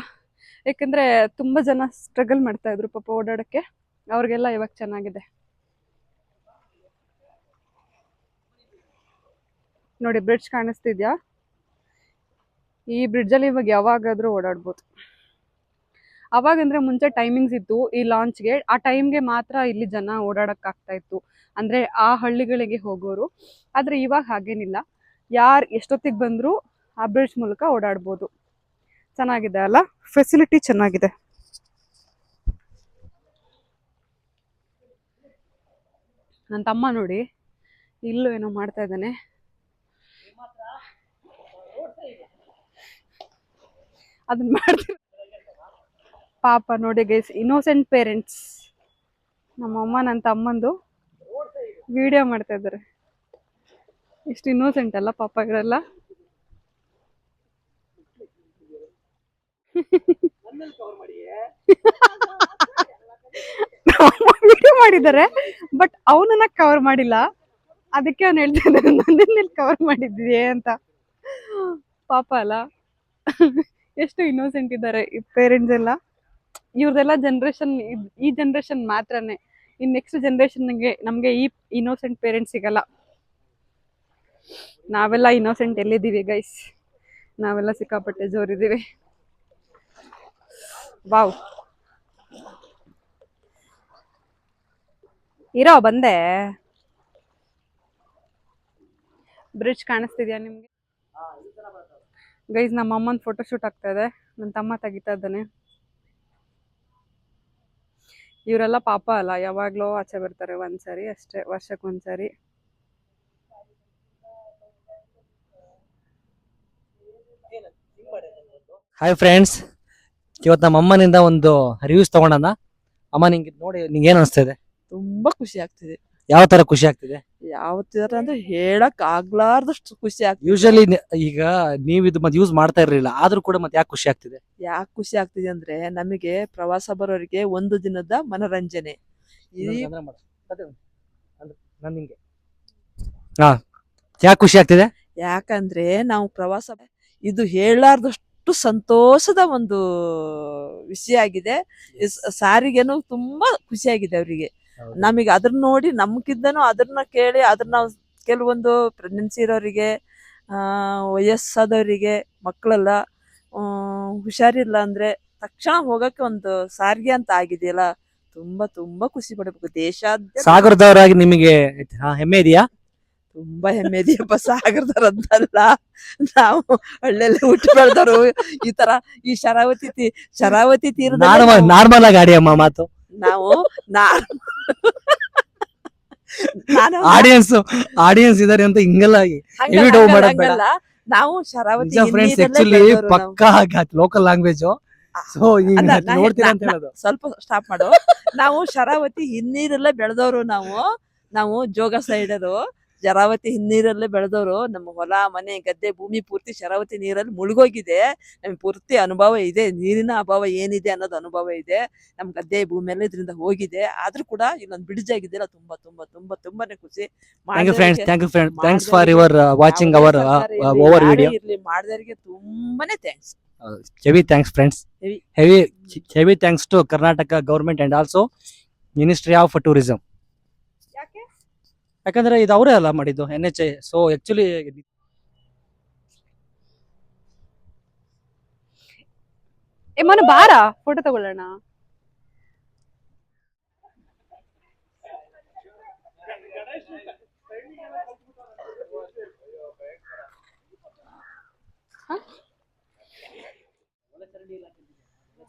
ಯಾಕಂದ್ರೆ ತುಂಬಾ ಜನ ಸ್ಟ್ರಗಲ್ ಮಾಡ್ತಾ ಇದ್ರು ಪಾಪ ಓಡಾಡಕ್ಕೆ. ಅವ್ರಿಗೆಲ್ಲ ಇವಾಗ ಚೆನ್ನಾಗಿದೆ. ನೋಡಿ ಬ್ರಿಡ್ಜ್ ಕಾಣಿಸ್ತಿದ್ಯಾ? ಈ ಬ್ರಿಡ್ಜಲ್ಲಿ ಇವಾಗ ಯಾವಾಗಾದ್ರೂ ಓಡಾಡ್ಬೋದು. ಅವಾಗಂದ್ರೆ ಮುಂಚೆ ಟೈಮಿಂಗ್ಸ್ ಇತ್ತು ಈ ಲಾಂಚ್ಗೆ. ಆ ಟೈಮ್ಗೆ ಮಾತ್ರ ಇಲ್ಲಿ ಜನ ಓಡಾಡಕ್ಕಾಗ್ತಾ ಇತ್ತು, ಅಂದ್ರೆ ಆ ಹಳ್ಳಿಗಳಿಗೆ ಹೋಗೋರು. ಆದ್ರೆ ಇವಾಗ ಹಾಗೇನಿಲ್ಲ, ಯಾರು ಎಷ್ಟೊತ್ತಿಗೆ ಬಂದರೂ ಆ ಬ್ರಿಡ್ಜ್ ಮೂಲಕ ಓಡಾಡ್ಬೋದು. ಚೆನ್ನಾಗಿದೆ ಅಲ್ಲ, ಫೆಸಿಲಿಟಿ ಚೆನ್ನಾಗಿದೆ. ನನ್ನ ತಮ್ಮ ನೋಡಿ ಇಲ್ಲೂ ಏನೋ ಮಾಡ್ತಾ ಇದ್ದಾನೆ. ಅದನ್ನ ಮಾಡ್ತೀನಿ ಪಾಪ. ನೋಡಿ ಗೈಸ್, ಇನ್ನೋಸೆಂಟ್ ಪೇರೆಂಟ್ಸ್. ನಮ್ಮಮ್ಮ ನನ್ನ ತಮ್ಮಂದು ವಿಡಿಯೋ ಮಾಡ್ತಾ ಇದ್ದಾರೆ. ಎಷ್ಟು ಇನ್ನೋಸೆಂಟ್ ಅಲ್ಲ ಪಾಪ ಇವರೆಲ್ಲ. ವಿಡಿಯೋ ಮಾಡಿದ್ದಾರೆ, ಬಟ್ ಅವನನ್ನ ಕವರ್ ಮಾಡಿಲ್ಲ. ಅದಕ್ಕೆ ಅವ್ನು ಹೇಳ್ತಾ ಇದ್ದಾನೆ ನನ್ನೆಲ್ಲಿ ಕವರ್ ಮಾಡಿದ್ವಿ ಅಂತ. ಪಾಪ ಅಲ್ಲ, ಎಷ್ಟು ಇನ್ನೋಸೆಂಟ್ ಇದ್ದಾರೆ ಈ ಪೇರೆಂಟ್ಸ್ ಎಲ್ಲ. ಇವ್ರದೆಲ್ಲ ಜನ್ರೇಷನ್, ಈ ಜನ್ರೇಷನ್ ಮಾತ್ರನೇ. ಇನ್ ನೆಕ್ಸ್ಟ್ ಜನ್ರೇಷನ್ಗೆ ನಮ್ಗೆ ಈ ಇನ್ನೋಸೆಂಟ್ ಪೇರೆಂಟ್ಸ್ ಸಿಗಲ್ಲ. ನಾವೆಲ್ಲ ಇನ್ನೋಸೆಂಟ್ ಎಲ್ಲಿದ್ದೀವಿ ಗೈಸ್? ನಾವೆಲ್ಲ ಸಿಕ್ಕಾಪಟ್ಟೆ ಜೋರಿದ್ದೀವಿ. ವಾವ್, ಇರೋ ಬಂದೆ. ಬ್ರಿಡ್ಜ್ ಕಾಣಿಸ್ತಿದ್ಯಾ ನಿಮ್ಗೆ ಗೈಸ್? ನಮ್ಮ ಅಮ್ಮನ ಫೋಟೋ ಶೂಟ್ ಆಗ್ತಾ ಇದೆ, ನನ್ನ ತಮ್ಮ ತೆಗಿತಾ ಇದ್ದಾನೆ. ಇವರೆಲ್ಲ ಪಾಪ ಅಲ್ಲ, ಯಾವಾಗ್ಲೋ ಆಚೆ ಬರ್ತಾರೆ ಒಂದ್ಸರಿ ಅಷ್ಟೇ, ವರ್ಷಕ್ಕೊಂದ್ಸರಿ.
ಹಾಯ್ ಫ್ರೆಂಡ್ಸ್, ಇವತ್ತು ನಮ್ಮ ಅಮ್ಮನಿಂದ ಒಂದು ರಿವ್ಯೂಸ್ ತಗೊಂಡನ. ಅಮ್ಮ, ನಿಂಗೆ ನೋಡಿ ನಿಂಗೆ ಏನ್ ಅನಿಸ್ತಾ ಇದೆ?
ತುಂಬಾ ಖುಷಿ ಆಗ್ತಿದೆ.
ಯಾವ ತರ ಖುಷಿ ಆಗ್ತಿದೆ?
ಯಾವ ತರ ಅಂದ್ರೆ ಹೇಳಕ್ ಆಗ್ಲಾರ್ದಷ್ಟು ಖುಷಿ ಆಗ್ತಿದೆ.
ಯೂಶಲಿ ಈಗ ನೀವು ಇದು ಮತ್ತೆ ಯೂಸ್ ಮಾಡ್ತಾ ಇರ್ಲಿಲ್ಲ, ಆದ್ರೂ ಕೂಡ ಮತ್ತೆ ಯಾಕೆ ಖುಷಿ ಆಗ್ತಿದೆ?
ಯಾಕೆ ಖುಷಿ ಆಗ್ತಿದೆ ಅಂದ್ರೆ, ನಮಗೆ ಪ್ರವಾಸ ಬರೋರಿಗೆ ಒಂದು ದಿನದ ಮನರಂಜನೆ.
ಹಾ, ಯಾಕೆ ಖುಷಿ ಆಗ್ತಿದೆ?
ಯಾಕಂದ್ರೆ ನಾವು ಪ್ರವಾಸ, ಇದು ಹೇಳಾರ್ದಷ್ಟು ಅಷ್ಟು ಸಂತೋಷದ ಒಂದು ವಿಷಯ ಆಗಿದೆ. ಸಾರಿಗೆನು ತುಂಬಾ ಖುಷಿಯಾಗಿದೆ ಅವರಿಗೆ. ನಮಗೆ ಅದನ್ನ ನೋಡಿ ನಮ್ಗಿದ್ದನು ಅದನ್ನ ಕೇಳಿ ಅದನ್ನ ನಾವು ಕೆಲವೊಂದು ಪ್ರೆಗ್ನೆನ್ಸಿ ಇರೋರಿಗೆ, ವಯಸ್ಸಾದವರಿಗೆ, ಮಕ್ಕಳೆಲ್ಲ ಹುಷಾರಿಲ್ಲ ಅಂದ್ರೆ ತಕ್ಷಣ ಹೋಗಕ್ಕೆ ಒಂದು ಸಾರಿಗೆ ಅಂತ ಆಗಿದೆಯಲ್ಲ, ತುಂಬಾ ತುಂಬಾ ಖುಷಿ ಪಡಬೇಕು. ದೇಶಾದ್ಯಂತ
ಸಾಗರದವರಾಗಿ ನಿಮಗೆ ಹೆಮ್ಮೆ ಇದೆಯಾ?
ತುಂಬಾ ಹೆಮ್ಮೆ ಇದೆಯಪ್ಪ. ಸಾಗರದವ್ರಂತಲ್ಲ, ನಾವು ಹಳ್ಳಿಯಲ್ಲಿ ಹುಟ್ಟು ಬೆಳೆದವರು. ಈ ತರ ಈ ಶರಾವತಿ ತೀರದ
ನಾರ್ಮಲ್ ಆಗಿ ಆಡಿ ಅಮ್ಮ ಮಾತು.
ನಾವು ನಾನು
ಆಡಿಯನ್ಸ್ ಇದಾರೆ ಅಂತ ಹಿಂಗೆಲ್ಲ
ಹಂಗಲ್ಲ,
ಡೌ
ಹಂಗಲ್ಲ,
ಮಾಡೋದ್ ಬೇಡ.
ಹಂಗಲ್ಲ. ನಾವು ಶರಾವತಿ
ಫ್ರೆಂಡ್ಸ್
ಹಿನ್ನೀರಲ್ಲೇ
ಆಕ್ಚುಲಿ
ಬೆಳ್ದವ್ರು ನಾವು.
ಪಕ್ಕಾ ಲೋಕಲ್ ಲ್ಯಾಂಗ್ವೇಜ್. ಸೊ
ಅಲ್ಲ,
ನೋಡ್ತೀರಾ ಅಂತ ಹೇಳೋದು.
ಸ್ವಲ್ಪ ಸ್ಟಾಪ್ ಮಾಡು. ನಾವು ಶರಾವತಿ ಹಿನ್ನೀರಲ್ಲೇ ಬೆಳೆದವರು. ನಾವು ಜೋಗ ಸೈಡರು, ಶರಾವತಿ ಹಿನ್ನೀರಲ್ಲೇ ಬೆಳೆದವರು. ನಮ್ಮ ಹೊಲ ಮನೆ ಗದ್ದೆ ಭೂಮಿ ಪೂರ್ತಿ ಶರಾವತಿ ನೀರಲ್ಲಿ ಮುಳುಗೋಗಿದೆ. ನಮ್ಗೆ ಪೂರ್ತಿ ಅನುಭವ ಇದೆ. ನೀರಿನ ಅಭಾವ ಏನಿದೆ ಅನ್ನೋದು ಅನುಭವ ಇದೆ. ನಮ್ ಗದ್ದೆ ಭೂಮಿಯೆಲ್ಲ ಇದರಿಂದ ಹೋಗಿದೆ. ಆದ್ರೂ ಕೂಡ ಇಲ್ಲೊಂದು ಬ್ರಿಡ್ಜ್ ಆಗಿದೆಯಲ್ಲ, ತುಂಬಾ ತುಂಬಾ ತುಂಬಾ ತುಂಬಾನೇ ಖುಷಿ.
Thank you friends, thanks for your watching our over video.
ಮಾಡಿದವರಿಗೆ ತುಂಬಾನೇ thanks.
Heavy thanks friends.
Heavy.
Heavy thanks to Karnataka government and also ministry of tourism. ಯಾಕಂದ್ರೆ ಇದು ಅವರೇ ಅಲ್ಲ ಮಾಡಿದ್ದು, NHI. ಸೊ ಆಕ್ಚುಲಿ
ಮನ ಬಾರ ಫೋಟೋ ತಗೊಳ್ಳೋಣ.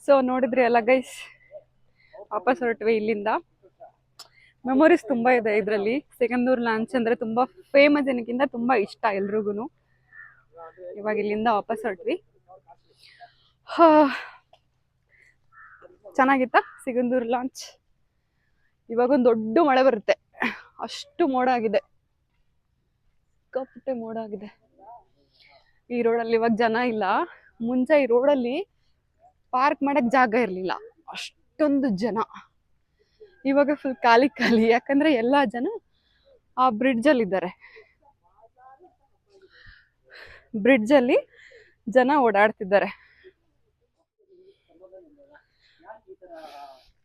ಸೊ ನೋಡಿದ್ರಿ ಅಲ್ಲ ಗೈಸ್, ವಾಪಸ್ ಹೊರಟ್ವಿ ಇಲ್ಲಿಂದ. ಮೆಮೊರೀಸ್ ತುಂಬಾ ಇದೆ ಇದರಲ್ಲಿ. ಸಿಗಂದೂರ್ ಲಾಂಚ್ ಅಂದ್ರೆ ತುಂಬಾ ಫೇಮಸ್, ಏನಕ್ಕಿಂತ ತುಂಬಾ ಇಷ್ಟ ಎಲ್ರಿಗೂ. ಇವಾಗ ಇಲ್ಲಿಂದ ವಾಪಸ್ ಹೊರಟ್ವಿ. ಚೆನ್ನಾಗಿತ್ತಾ ಸಿಗಂದೂರ್ ಲಾಂಚ್? ಇವಾಗ ಒಂದು ದೊಡ್ಡ ಮಳೆ ಬರುತ್ತೆ, ಅಷ್ಟು ಮೋಡ ಆಗಿದೆ, ಸಿಕ್ಕಾಪಟ್ಟೆ ಮೋಡ ಆಗಿದೆ. ಈ ರೋಡಲ್ಲಿ ಇವಾಗ ಜನ ಇಲ್ಲ. ಮುಂಚೆ ಈ ರೋಡಲ್ಲಿ ಪಾರ್ಕ್ ಮಾಡಕ್ ಜಾಗ ಇರ್ಲಿಲ್ಲ, ಅಷ್ಟೊಂದು ಜನ. ಇವಾಗ ಫುಲ್ ಖಾಲಿ ಖಾಲಿ, ಯಾಕಂದ್ರೆ ಎಲ್ಲಾ ಜನ ಆ ಬ್ರಿಡ್ಜ್ ಅಲ್ಲಿ ಇದ್ದಾರೆ. ಬ್ರಿಡ್ಜ್ ಅಲ್ಲಿ ಜನ ಓಡಾಡ್ತಿದ್ದಾರೆ.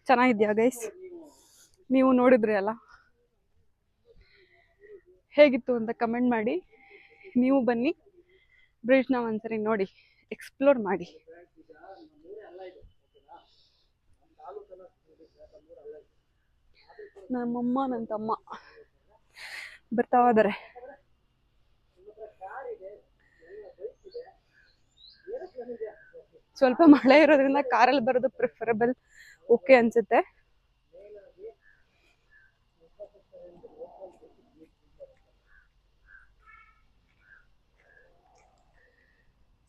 ಚೆನ್ನಾಗಿದ್ಯಾ ಗೈಸ್? ನೀವು ನೋಡಿದ್ರಿ ಅಲ್ಲ, ಹೇಗಿತ್ತು ಅಂತ ಕಮೆಂಟ್ ಮಾಡಿ. ನೀವು ಬನ್ನಿ, ಬ್ರಿಡ್ಜ್ನ ಒಂದ್ಸರಿ ನೋಡಿ, ಎಕ್ಸ್ಪ್ಲೋರ್ ಮಾಡಿ. ನಮ್ಮಮ್ಮ ನನ್ನ ತಮ್ಮ ಬರ್ತಾ ಇದಾರೆ. ಸ್ವಲ್ಪ ಮಳೆ ಇರೋದ್ರಿಂದ ಕಾರಲ್ಲಿ ಬರೋದು ಪ್ರಿಫರಬಲ್ ಓಕೆ ಅನ್ಸುತ್ತೆ.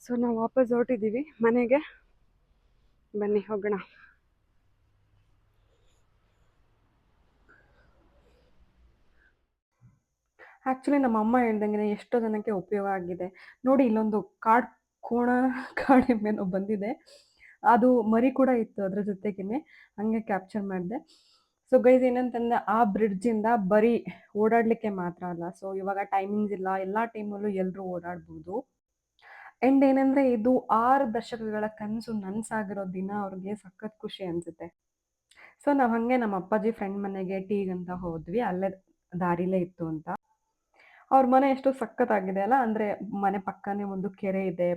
ಸೊ ನಾವು ವಾಪಸ್ ಹೊರಟಿದ್ದೀವಿ ಮನೆಗೆ. ಬನ್ನಿ ಹೋಗೋಣ. ಆ್ಯಕ್ಚುಲಿ ನಮ್ಮ ಅಮ್ಮ ಹೇಳ್ದಂಗೆ ಎಷ್ಟೋ ಜನಕ್ಕೆ ಉಪಯೋಗ ಆಗಿದೆ ನೋಡಿ. ಇಲ್ಲೊಂದು ಕಾಡೆಮ್ಮೆನೋ ಬಂದಿದೆ, ಅದು ಮರಿ ಕೂಡ ಇತ್ತು ಅದ್ರ ಜೊತೆಗೇನೆ, ಹಂಗೆ ಕ್ಯಾಪ್ಚರ್ ಮಾಡಿದೆ. ಸೊ ಗೈಸ್, ಏನಂತಂದ್ರೆ ಆ ಬ್ರಿಡ್ಜಿಂದ ಬರೀ ಓಡಾಡಲಿಕ್ಕೆ ಮಾತ್ರ ಅಲ್ಲ, ಸೊ ಇವಾಗ ಟೈಮಿಂಗ್ಸ್ ಇಲ್ಲ, ಎಲ್ಲ ಟೈಮಲ್ಲೂ ಎಲ್ಲರೂ ಓಡಾಡ್ಬೋದು. ಆ್ಯಂಡ್ ಏನಂದರೆ, ಇದು 6 ದಶಕಗಳ ಕನಸು ನನಸಾಗಿರೋ ದಿನ ಅವ್ರಿಗೆ ಸಖತ್ ಖುಷಿ ಅನಿಸುತ್ತೆ. ಸೊ ನಾವು ಹಾಗೆ ನಮ್ಮ ಅಪ್ಪಾಜಿ ಫ್ರೆಂಡ್ ಮನೆಗೆ ಟೀಗಂತ ಹೋದ್ವಿ, ಅಲ್ಲೇ ದಾರಿಲೇ ಇತ್ತು ಅಂತ. ಅವ್ರ ಮನೆ ಎಷ್ಟು ಸಖತ್ತಾಗಿದೆ ಅಲ್ಲ, ಅಂದರೆ ಮನೆ ಪಕ್ಕನೇ ಒಂದು ಕೆರೆ ಇದೆ,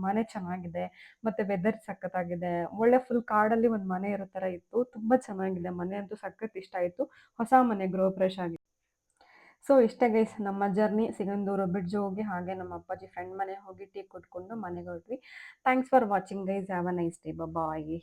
ಮನೆ ಚೆನ್ನಾಗಿದೆ, ಮತ್ತು ವೆದರ್ ಸಖತ್ತಾಗಿದೆ. ಒಳ್ಳೆ ಫುಲ್ ಕಾಡಲ್ಲಿ ಒಂದು ಮನೆ ಇರೋ ಥರ ಇತ್ತು, ತುಂಬ ಚೆನ್ನಾಗಿದೆ ಮನೆ ಅಂತೂ. ಸಖತ್ ಇಷ್ಟ ಆಯಿತು. ಹೊಸ ಮನೆ, ಗೃಹ ಪ್ರವೇಶ ಆಗಿದೆ. ಸೊ ಇಷ್ಟೇ ಗೈಸ್ ನಮ್ಮ ಜರ್ನಿ. ಸಿಗಂದೂರು ಬ್ರಿಡ್ಜ್ ಹೋಗಿ, ಹಾಗೆ ನಮ್ಮ ಅಪ್ಪಾಜಿ ಫ್ರೆಂಡ್ ಮನೆ ಹೋಗಿ ಟೀ ಕುಟ್ಕೊಂಡು ಮನೆಗೆ ಹೊರಟ್ವಿ. Thanks for watching guys. Have a nice day. Bye.